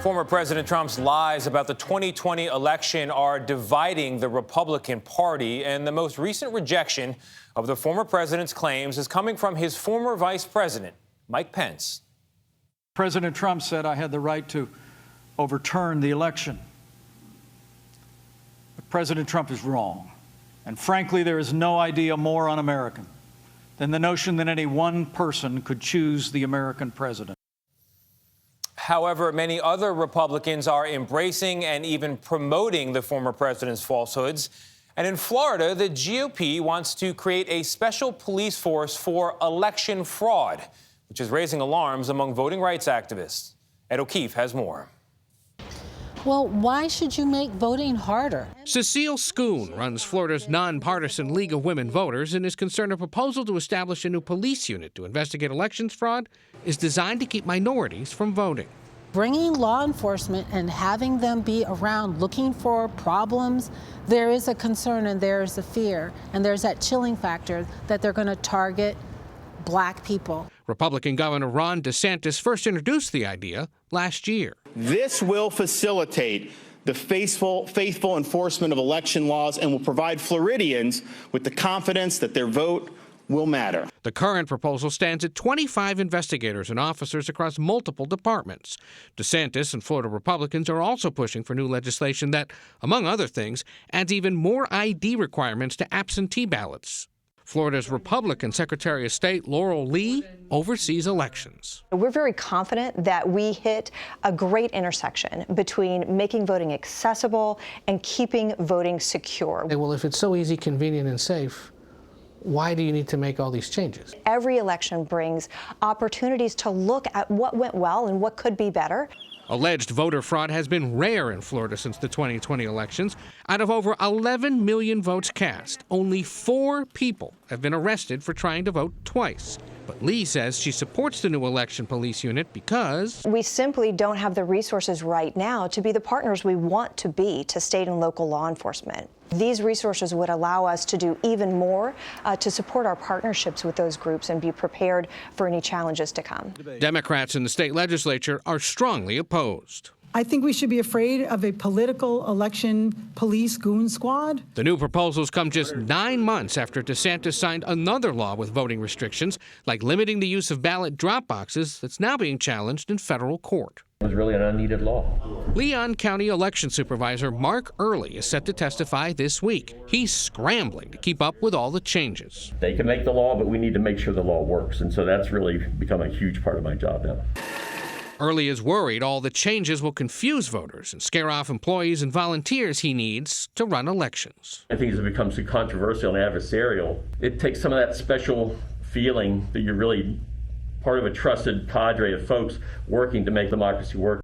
Former President Trump's lies about the 2020 election are dividing the Republican Party, and the most recent rejection of the former president's claims is coming from his former vice president, Mike Pence. President Trump said I had the right to overturn the election. But President Trump is wrong. And frankly, there is no idea more un-American than the notion that any one person could choose the American president. However, many other Republicans are embracing and even promoting the former president's falsehoods. And in Florida, the GOP wants to create a special police force for election fraud, which is raising alarms among voting rights activists. Ed O'Keefe has more. Well, why should you make voting harder? Cecile Schoon runs Florida's nonpartisan League of Women Voters and is concerned a proposal to establish a new police unit to investigate elections fraud is designed to keep minorities from voting. Bringing law enforcement and having them be around looking for problems, there is a concern and there is a fear, and there's that chilling factor that they're going to target black people. Republican Governor Ron DeSantis first introduced the idea last year. This will facilitate the faithful enforcement of election laws and will provide Floridians with the confidence that their vote will matter. The current proposal stands at 25 investigators and officers across multiple departments. DeSantis and Florida Republicans are also pushing for new legislation that, among other things, adds even more ID requirements to absentee ballots. Florida's Republican Secretary of State Laurel Lee oversees elections. We're very confident that we hit a great intersection between making voting accessible and keeping voting secure. Well, if it's so easy, convenient, and safe, why do you need to make all these changes? Every election brings opportunities to look at what went well and what could be better. Alleged voter fraud has been rare in Florida since the 2020 elections. Out of over 11 million votes cast, only 4 people have been arrested for trying to vote twice. But Lee says she supports the new election police unit because we simply don't have the resources right now to be the partners we want to be to state and local law enforcement. These resources would allow us to do even more to support our partnerships with those groups and be prepared for any challenges to come. Democrats in the state legislature are strongly opposed. I think we should be afraid of a political election police goon squad. The new proposals come just 9 months after DeSantis signed another law with voting restrictions, like limiting the use of ballot drop boxes that's now being challenged in federal court. It was really an unneeded law. Leon County Election Supervisor Mark Early is set to testify this week. He's scrambling to keep up with all the changes. They can make the law, but we need to make sure the law works, and so that's really become a huge part of my job now. Early is worried all the changes will confuse voters and scare off employees and volunteers he needs to run elections. I think as it becomes too controversial and adversarial, it takes some of that special feeling that you're really part of a trusted cadre of folks working to make democracy work.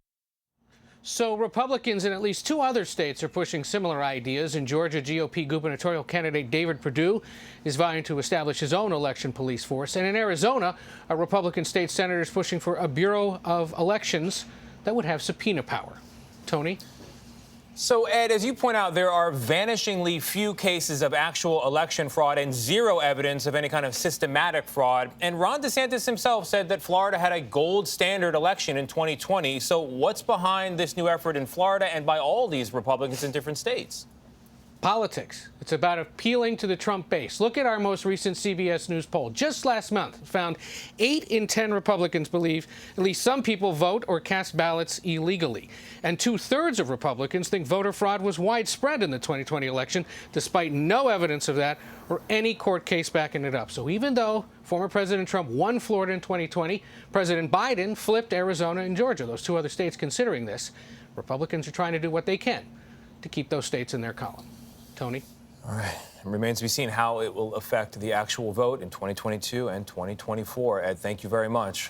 So Republicans in at least 2 other states are pushing similar ideas. In Georgia, GOP gubernatorial candidate David Perdue is vying to establish his own election police force. And in Arizona, a Republican state senator is pushing for a Bureau of Elections that would have subpoena power. Tony? So, Ed, as you point out, there are vanishingly few cases of actual election fraud and 0 evidence of any kind of systematic fraud. And Ron DeSantis himself said that Florida had a gold standard election in 2020. So what's behind this new effort in Florida and by all these Republicans in different states? Politics. It's about appealing to the Trump base. Look at our most recent CBS News poll. Just last month, it found 8 in 10 Republicans believe at least some people vote or cast ballots illegally. And 2/3 of Republicans think voter fraud was widespread in the 2020 election, despite no evidence of that or any court case backing it up. So even though former President Trump won Florida in 2020, President Biden flipped Arizona and Georgia, those 2 other states considering this. Republicans are trying to do what they can to keep those states in their column. Tony? All right. It remains to be seen how it will affect the actual vote in 2022 and 2024. Ed, thank you very much.